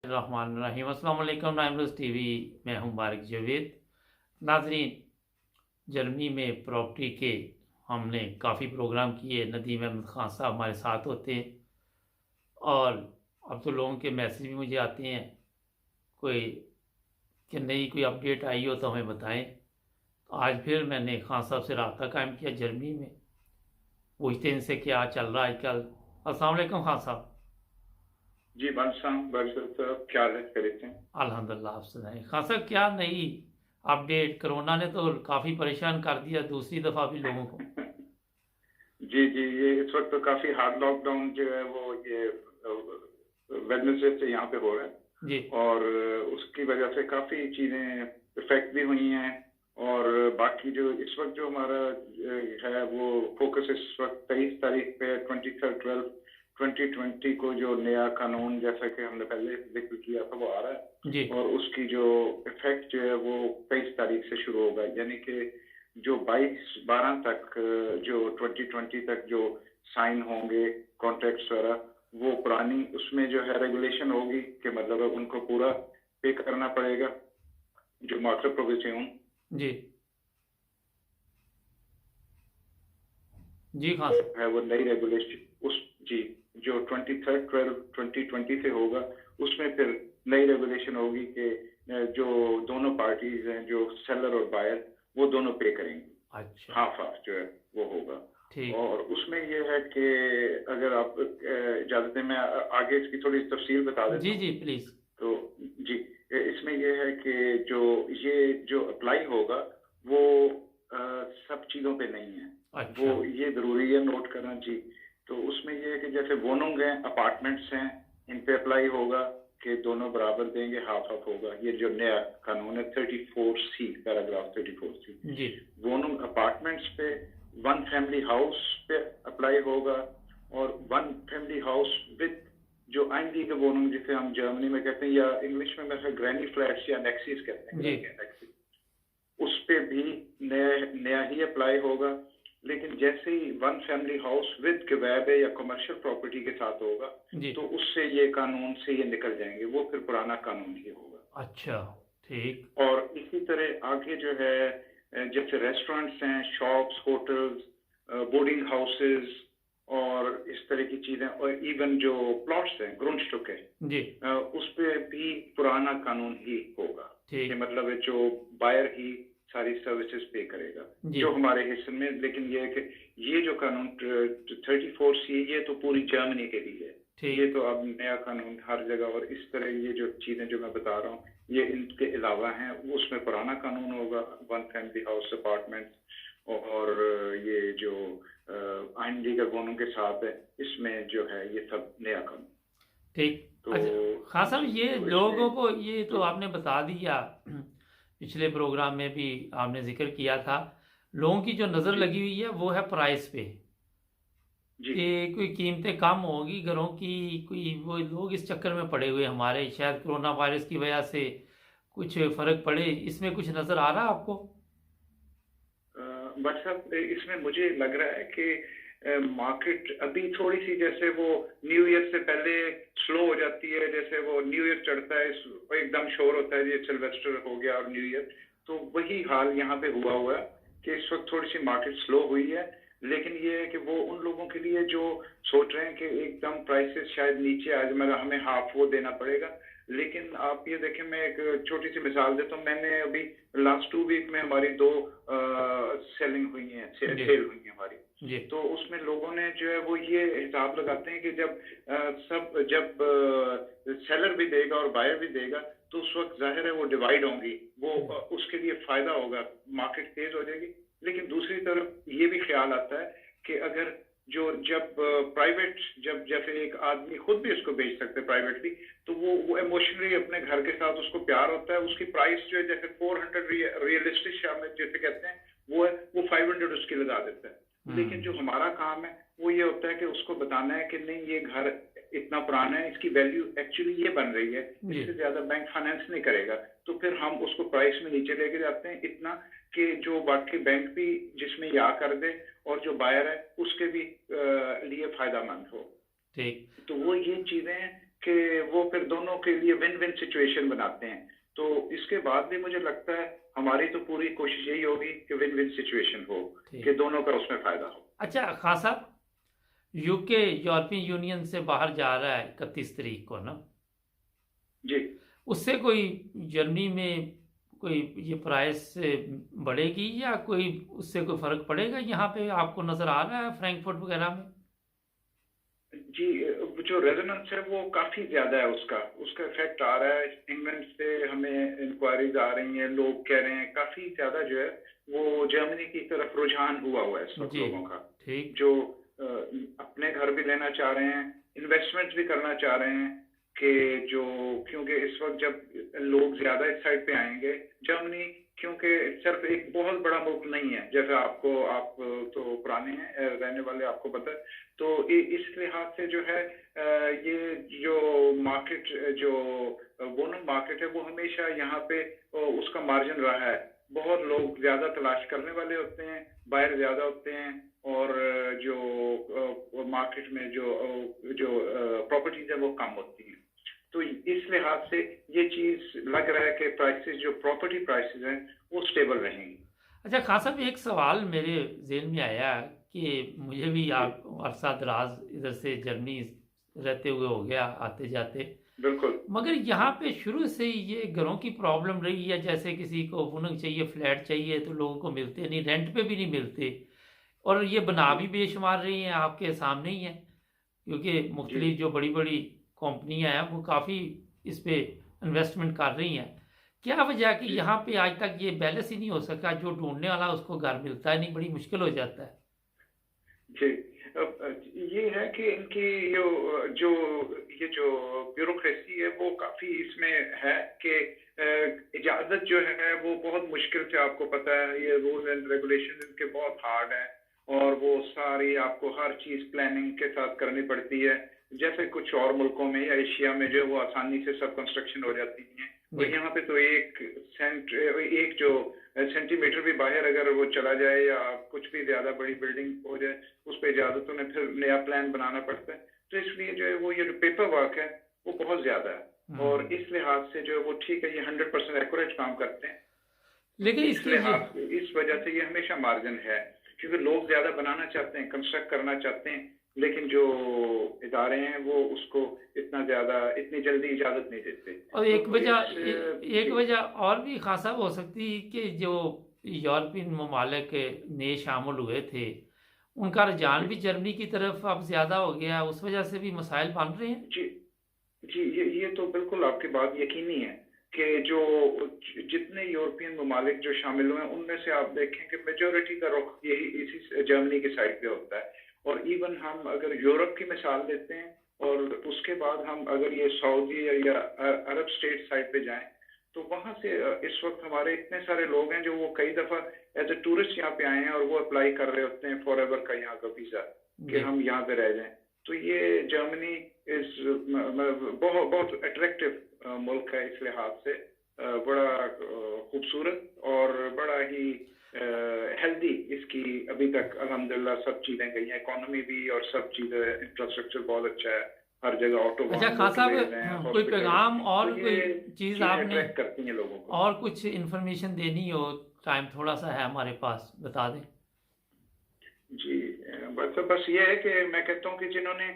रहमानिर्रहीम। अस्सलाम वालेकुम। नाइमरोज़ टीवी में हूँ बारिक जावेद। नाज़रीन, जर्मनी में प्रॉपर्टी के हमने काफ़ी प्रोग्राम किए। नदीम अहमद ख़ान साहब हमारे साथ होते हैं और अब तो लोगों के मैसेज भी मुझे आते हैं कोई कि नई कोई अपडेट आई हो तो हमें बताएं। तो आज फिर मैंने खान साहब से रब्ता कायम किया जर्मनी में, पूछते हैं इनसे क्या चल रहा है आजकल। अस्सलाम वालेकुम खान साहब। जी बादशाह साहब क्या हाल है, खैरियत हैं? अल्हम्दुलिल्लाह, आप सुनाएं खान साहब, क्या नई अपडेट? कोरोना ने तो काफ़ी परेशान कर दिया दूसरी दफ़ा भी लोगों को। जी जी, ये इस वक्त तो काफी हार्ड लॉकडाउन जो है वो ये वेडनेसडे से यहाँ पे हो रहा जी है और उसकी वजह से काफी चीजें इफेक्ट भी हुई हैं। और बाकी जो इस वक्त जो हमारा है वो फोकस इस वक्त 23 तारीख पे 23/12/2020 को जो नया कानून जैसा कि हमने पहले जिक्र किया था वो आ रहा है जी। और उसकी जो इफेक्ट जो है वो 23 तारीख से शुरू होगा। यानी कि जो 22/12 तक जो 2020 तक जो साइन होंगे कॉन्ट्रैक्ट्स वगैरह, वो पुरानी उसमें जो है रेगुलेशन होगी कि मतलब उनको पूरा पे करना पड़ेगा जो मार्केट प्रोविजन जी जी खान साहब। है वो नई रेगुलेशन उस जी जो 23/12/2020 से होगा उसमें फिर नई रेगुलेशन होगी कि जो दोनों पार्टीज हैं जो सेलर और बायर वो दोनों पे करेंगे। अच्छा, हाफ हाफ जो है वो होगा। ठीक। और उसमें ये है कि अगर आप इजाजत दें मैं आगे इसकी थोड़ी तफसील बता देता जी हूँ। जी प्लीज़। तो जी, इसमें ये है कि ये जो अप्लाई होगा वो सब चीज़ों पे नहीं है। अच्छा। वो ये ज़रूरी है नोट करना जी। तो उसमें ये है कि जैसे वोनोंग हैं, अपार्टमेंट्स हैं, इन पे अप्लाई होगा कि दोनों बराबर देंगे, हाफ हाफ होगा। ये जो नया कानून है 34C, पैराग्राफ 34C। जी वोनोंग अपार्टमेंट्स पे, वन फैमिली हाउस पे अप्लाई होगा और वन फैमिली हाउस विद जो अनलीगल वोनंग जिसे हम जर्मनी में कहते हैं या इंग्लिश में वैसे ग्रैनी फ्लैट्स या नेक्सीज कहते हैं, जी। ग्रैनी नेक्सीज, उस पे भी नया नया ही अप्लाई होगा। लेकिन जैसे ही वन फैमिली हाउस विद गवैबे या कमर्शियल प्रॉपर्टी के साथ होगा जी। तो उससे ये कानून से ये निकल जाएंगे, वो फिर पुराना कानून ही होगा। अच्छा, ठीक। और इसी तरह आगे जो है जैसे रेस्टोरेंट्स हैं, शॉप्स, होटल्स, बोर्डिंग हाउसेस और इस तरह की चीजें और इवन जो प्लॉट्स हैं ग्रुंडस्टुक है, जी उस पे भी पुराना कानून ही होगा कि ठीक। मतलब है जो बायर ही सारी सर्विसेज पे करेगा जी जो हमारे हिस्से में। लेकिन ये है कि ये जो कानून 34C ये तो पूरी जर्मनी के लिए है। ये ठीक। तो अब नया कानून हर जगह और इस तरह ये जो चीजें जो मैं बता रहा हूँ ये इनके अलावा हैं, उसमें पुराना कानून होगा वन फैमिली हाउस अपार्टमेंट। और ये जो आइन लीगल वोनों के साथ है इसमें जो है ये सब नया कानून। ठीक। तो अच्छा खान साहब, जी, ये तो लोगों इसमें को ये तो जी आपने बता दिया, पिछले प्रोग्राम में भी आपने जिक्र किया था। लोगों की जो नज़र जी लगी हुई है वो है प्राइस पे, जी कि कोई कीमतें कम होगी घरों की, कोई वो लोग इस चक्कर में पड़े हुए हमारे, शायद कोरोना वायरस की वजह से कुछ फर्क पड़े, इसमें कुछ नज़र आ रहा है आपको? बट साहब इसमें मुझे लग रहा है कि मार्केट अभी थोड़ी सी जैसे वो न्यू ईयर से पहले स्लो हो जाती है। जैसे वो न्यू ईयर चढ़ता है वो एकदम शोर होता है, ये सिल्वेस्टर हो गया और न्यू ईयर, तो वही हाल यहाँ पे हुआ है कि इस वक्त थोड़ी सी मार्केट स्लो हुई है। लेकिन ये है कि वो उन लोगों के लिए जो सोच रहे हैं कि एकदम प्राइसेस शायद नीचे आ जाए, मतलब हमें हाफ वो देना पड़ेगा। लेकिन आप ये देखें, मैं एक छोटी सी मिसाल देता हूँ। मैंने अभी लास्ट 2 वीक में हमारी 2 सेलिंग हुई हैं, जी सेल हुई हैं हमारी। जी तो उसमें लोगं ने जो है वो ये हिसाब लगाते हैं कि जब सेलर भी देगा और बायर भी देगा तो उस वक्त जाहिर है वो डिवाइड होंगी, वो उसके लिए फायदा होगा, मार्केट तेज हो जाएगी। लेकिन दूसरी तरफ ये भी ख्याल आता है कि अगर जब प्राइवेट जब जैसे एक आदमी खुद भी उसको बेच सकते हैं प्राइवेटली, तो वो इमोशनली अपने घर के साथ उसको प्यार होता है, उसकी प्राइस जो है जैसे 400 रियलिस्टिक जैसे कहते हैं वो है, वो 500 उसकी लगा देता है। लेकिन जो हमारा काम है वो ये होता है कि उसको बताना है कि नहीं ये घर इतना पुराना है, इसकी वैल्यू एक्चुअली ये बन रही है, जी इससे ज्यादा बैंक फाइनेंस नहीं करेगा। तो फिर हम उसको प्राइस में नीचे लेके जाते हैं इतना कि जो बाकी बैंक भी जिसमें या कर दे और जो बायर है उसके भी लिए फायदा मंद हो। ठीक। तो वो ये चीजें हैं कि वो फिर दोनों के लिए विन विन सिचुएशन बनाते हैं। तो इसके बाद भी मुझे लगता है हमारी तो पूरी कोशिश यही होगी कि विन विन सिचुएशन हो, कि ठीक। दोनों का उसमें फायदा हो। अच्छा खान साहब, यूके यूरोपियन यूनियन से बाहर जा रहा है 31 तारीख को ना, जी उससे कोई जर्मनी में कोई ये प्राइस बढ़ेगी या कोई उससे कोई फर्क पड़ेगा यहाँ पे आपको नजर आ रहा है फ्रैंकफर्ट वगैरह में? जी, जो रेजोनेंस है वो काफी ज्यादा है, उसका उसका इफेक्ट आ रहा है। इंग्लैंड से हमें इंक्वायरीज आ रही हैं, लोग कह रहे हैं काफी ज्यादा जो है वो जर्मनी की तरफ रुझान हुआ हुआ है इस वक्त जी लोगों का, ठीक। जो अपने घर भी लेना चाह रहे हैं, इन्वेस्टमेंट भी करना चाह रहे हैं, कि जो क्योंकि इस वक्त जब लोग ज्यादा इस साइड पे आएंगे जर्मनी, क्योंकि सिर्फ एक बहुत बड़ा मुल्क नहीं है, जैसे आप तो पुराने हैं रहने वाले, आपको पता है। तो इस लिहाज से जो है ये जो मार्केट, जो वोनम मार्केट है, वो हमेशा यहाँ पे उसका मार्जिन रहा है। बहुत लोग ज्यादा तलाश करने वाले होते हैं, बायर ज्यादा होते हैं, और जो मार्केट में जो जो प्रॉपर्टीज है वो कम होती हैं। तो इस लिहाज से ये चीज लग रहा है कि प्राइसेस, जो प्रॉपर्टी प्राइसेस हैं, वो स्टेबल रहेंगी। अच्छा खान साहब, एक सवाल मेरे जेहन में आया कि मुझे भी जी आप अरसा दराज इधर से जर्मनी रहते हुए हो गया आते जाते, बिल्कुल। मगर यहाँ पे शुरू से ही ये घरों की प्रॉब्लम रही है। जैसे किसी को वुनक चाहिए, फ्लैट चाहिए, तो लोगों को मिलते नहीं, रेंट पे भी नहीं मिलते, और ये बना भी बेशुमार रही हैं, आपके सामने ही है, क्योंकि जी मुख्तलिफ जो बड़ी बड़ी कंपनियां हैं वो काफ़ी इस पे इन्वेस्टमेंट कर रही हैं। क्या वजह कि जी यहाँ पे आज तक ये बैलेंस ही नहीं हो सका, जो ढूंढने वाला उसको घर मिलता है नहीं, बड़ी मुश्किल हो जाता है। जी। ये है कि इनकी जो जो ये जो ब्यूरोक्रेसी है वो काफी इसमें है, कि इजाजत जो है वो बहुत मुश्किल से, आपको पता है ये रूल्स एंड रेगुलेशन इनके बहुत हार्ड है, और वो सारी आपको हर चीज प्लानिंग के साथ करनी पड़ती है। जैसे कुछ और मुल्कों में या एशिया में जो वो आसानी से सब कंस्ट्रक्शन हो जाती है, और जी यहाँ पे तो एक जो सेंटीमीटर भी बाहर अगर वो चला जाए या कुछ भी ज्यादा बड़ी बिल्डिंग हो जाए, उस पर इजाजत उन्हें फिर नया प्लान बनाना पड़ता है। तो इसलिए जो है वो ये जो पेपर वर्क है वो बहुत ज्यादा है, और इस लिहाज से जो है वो ठीक है, ये 100% एक्यूरेट काम करते हैं। लेकिन इस इसकी लिहाज से, इस वजह से ये हमेशा मार्जिन है, क्योंकि लोग ज्यादा बनाना चाहते हैं, कंस्ट्रक्ट करना चाहते हैं, लेकिन जो इदारे हैं वो उसको इतना ज्यादा, इतनी जल्दी इजाजत नहीं देते। और तो एक जी वजह और भी खासा हो सकती है कि जो यूरोपियन ममालिक नए शामिल हुए थे, उनका रुझान जी भी जर्मनी की तरफ अब ज्यादा हो गया, उस वजह से भी मसाइल बन रहे हैं। जी जी, ये तो बिल्कुल आपकी बात यकीनी है कि जो जितने यूरोपियन ममालिक जो शामिल हुए हैं, उनमें से आप देखें कि मेजोरिटी का रुख यही इसी जर्मनी की साइड पे होता है। और इवन हम अगर यूरोप की मिसाल देते हैं, और उसके बाद हम अगर ये सऊदी या अरब स्टेट साइड पे जाएं, तो वहां से इस वक्त हमारे इतने सारे लोग हैं जो वो कई दफा एज ए टूरिस्ट यहाँ पे आए हैं, और वो अप्लाई कर रहे होते हैं फॉर एवर का यहाँ का वीजा, कि जी हम यहाँ पे रह जाएं। तो ये जर्मनी इस बहुत बहुत अट्रैक्टिव मुल्क है इस लिहाज से, बड़ा खूबसूरत और बड़ा ही हेल्दी इसकी अभी तक अल्हम्दुलिल्लाह सब चीजें गई हैं, इकोनॉमी भी और सब चीजें, इंफ्रास्ट्रक्चर बहुत अच्छा है, हर जगह अच्छा ऑटोबान, खान साहब, मोटरवेज हैं, कोई हॉस्पिटल। पैगाम तो और ये कोई चीज़ चीजें आपने अट्रैक्ट करती हैं लोगों को। और कुछ इंफॉर्मेशन देनी हो, टाइम थोड़ा सा है हमारे पास, बता दें। जी, बस ये है कि मैं कहता हूँ कि जिन्होंने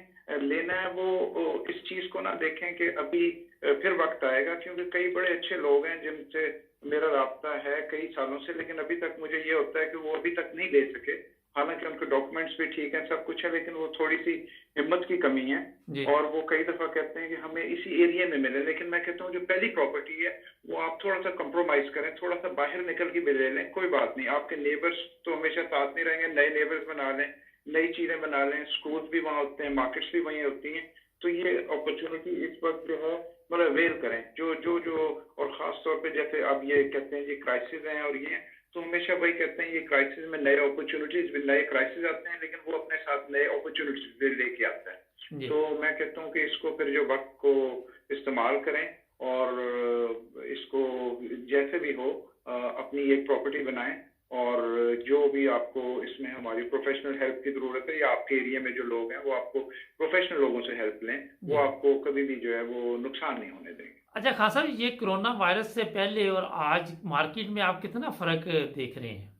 लेना है वो इस चीज को ना देखें कि अभी फिर वक्त आएगा, क्योंकि कई बड़े अच्छे लोग हैं जिनसे मेरा राब्ता है कई सालों से, लेकिन अभी तक मुझे ये होता है कि वो अभी तक नहीं ले सके। हालांकि उनके डॉक्यूमेंट्स भी ठीक हैं, सब कुछ है, लेकिन वो थोड़ी सी हिम्मत की कमी है, जी और वो कई दफा कहते हैं कि हमें इसी एरिया में मिले। लेकिन मैं कहता हूँ जो पहली प्रॉपर्टी है वो आप थोड़ा सा कंप्रोमाइज करें, थोड़ा सा बाहर निकल के भी ले लें, कोई बात नहीं, आपके नेबर्स तो हमेशा साथ नहीं रहेंगे, नए नेबर्स बना लें, नई चीजें बना लें, स्कूल्स भी वहाँ होते हैं, मार्केट्स भी वहीं होती हैं। तो ये अपॉर्चुनिटी इस वक्त जो है मतलब अवेल करें, जो जो जो और खास तौर पे जैसे अब ये कहते हैं ये क्राइसिस हैं और ये, तो हमेशा वही कहते हैं ये क्राइसिस में नए अपॉर्चुनिटीज भी, नए क्राइसिस आते हैं, लेकिन वो अपने साथ नए अपॉर्चुनिटीज भी लेके आता है। जी। तो मैं कहता हूँ कि इसको फिर जो वक्त को इस्तेमाल करें, और इसको जैसे भी हो अपनी एक प्रॉपर्टी बनाएं, और जो भी आपको इसमें हमारी प्रोफेशनल हेल्प की ज़रूरत है या आपके एरिया में जो लोग हैं वो आपको प्रोफेशनल लोगों से हेल्प लें, वो जी। आपको कभी भी जो है वो नुकसान नहीं होने देंगे। अच्छा खान साहब, ये कोरोना वायरस से पहले और आज मार्केट में आप कितना फ़र्क देख रहे हैं?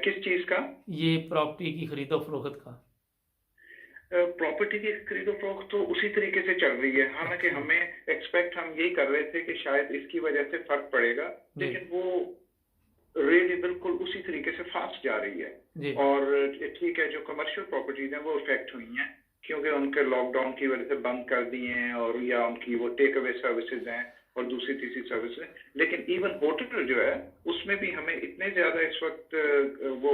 किस चीज़ का? ये प्रॉपर्टी की खरीदो-फरोख्त का? प्रॉपर्टी की खरीदो-फरोख्त तो उसी तरीके से चल रही है। हालाँकि अच्छा। हमें एक्सपेक्ट हम यही कर रहे थे कि शायद इसकी वजह से फ़र्क पड़ेगा, जी, लेकिन वो रियली बिल्कुल उसी तरीके से फास्ट जा रही है। जी। और ठीक है, जो कमर्शियल प्रॉपर्टीज़ हैं वो इफ़ेक्ट हुई हैं, क्योंकि उनके लॉकडाउन की वजह से बंद कर दिए हैं और या उनकी वो टेक अवे सर्विसेज़ हैं और दूसरी तीसरी सर्विसेज। लेकिन इवन होटल जो है उसमें भी हमें इतने ज़्यादा इस वक्त वो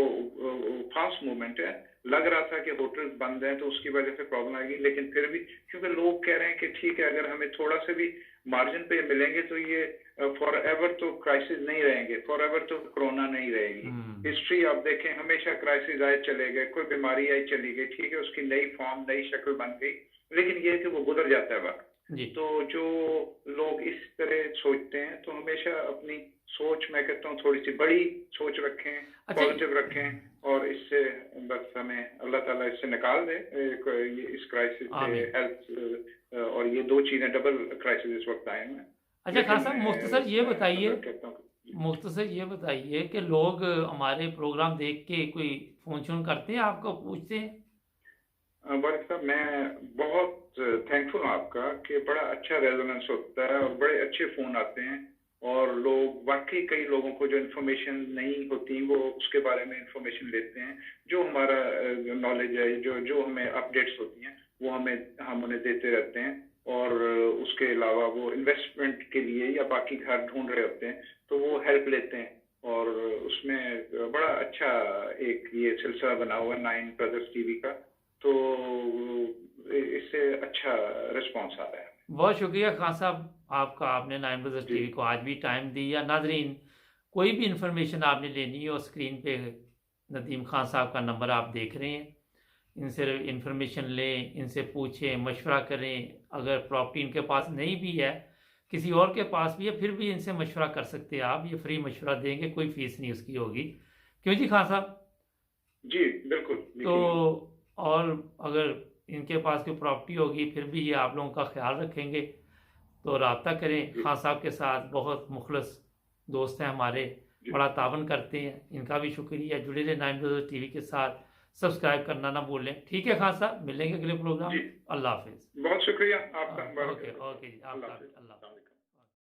फास्ट मूवमेंट है, लग रहा था कि होटल्स बंद हैं तो उसकी वजह से प्रॉब्लम आएगी, लेकिन फिर भी क्योंकि लोग कह रहे हैं कि ठीक है, अगर हमें थोड़ा सा भी मार्जिन पे मिलेंगे तो ये फॉर एवर तो क्राइसिस नहीं रहेंगे, फॉर एवर तो कोरोना नहीं रहेगी। हुँ। हिस्ट्री आप देखें, हमेशा क्राइसिस आए चले गए, कोई बीमारी आई चली गई, ठीक है, उसकी नई फॉर्म नई शक्ल बन गई, लेकिन ये है कि वो गुजर जाता है वक्त। जी। तो जो लोग इस तरह सोचते हैं तो हमेशा अपनी सोच, मैं कहता हूँ, थोड़ी सी बड़ी सोच रखें, अच्छा। पॉजिटिव रखें, और इससे बस हमें अल्लाह ताला इससे निकाल दे, ये इस क्राइसिस से आमीन। हेल्थ, और ये दो चीज़ें डबल क्राइसिस इस वक्त आए हैं। अच्छा खान लेकिन साहब, मैं कहता हूँ मुख्तसर ये बताइए कि लोग हमारे प्रोग्राम देख के कोई फ़ोन-शोन करते हैं, आपको पूछते हैं? वारिक साहब, मैं बहुत थैंकफुल हूँ आपका कि बड़ा अच्छा रेजोनेंस होता है और बड़े अच्छे फ़ोन आते हैं, और लोग वाकई कई लोगों को जो इन्फॉर्मेशन नहीं होती वो उसके बारे में इन्फॉर्मेशन लेते हैं। जो हमारा नॉलेज है, जो जो हमें अपडेट्स होती हैं वो हम उन्हें देते रहते हैं, और उसके अलावा वो इन्वेस्टमेंट के लिए या बाकी घर ढूंढ रहे होते हैं तो वो हेल्प लेते हैं, और उसमें बड़ा अच्छा एक ये सिलसिला बना हुआ है नाइन ब्रदर्स टीवी का, तो इससे अच्छा रिस्पॉन्स आ रहा है। बहुत शुक्रिया खान साहब आपका, आपने नाइन ब्रदर्स जी। टीवी को आज भी टाइम दिया। नाज़रीन, कोई भी इन्फॉर्मेशन आपने लेनी हो, स्क्रीन पे नदीम खान साहब का नंबर आप देख रहे हैं, इनसे इन्फॉर्मेशन लें, इनसे पूछें, मशवरा करें। अगर प्रॉपर्टी इनके पास नहीं भी है, किसी और के पास भी है, फिर भी इनसे मशवरा कर सकते हैं आप। ये फ्री मशवरा देंगे, कोई फ़ीस नहीं उसकी होगी। क्यों जी खान साहब? जी, बिल्कुल, तो यकीनन। और अगर इनके पास कोई प्रॉपर्टी होगी, फिर भी ये आप लोगों का ख्याल रखेंगे, तो राब्ता करें जी, खान साहब के साथ। बहुत मुखलस दोस्त हैं हमारे, जी, बड़ा तावन करते हैं। इनका भी शुक्रिया। जुड़े रहे नाइन ब्रदर्स टीवी के साथ, सब्सक्राइब करना ना भूलें। ठीक है खान साहब, मिलेंगे अगले प्रोग्राम जी। में। अल्लाह हाफिज़। बहुत शुक्रिया आपका। ओके, ओके जी, अल्लाह आपका भी। हाफिज़। अल्लाह हाफ़िज़।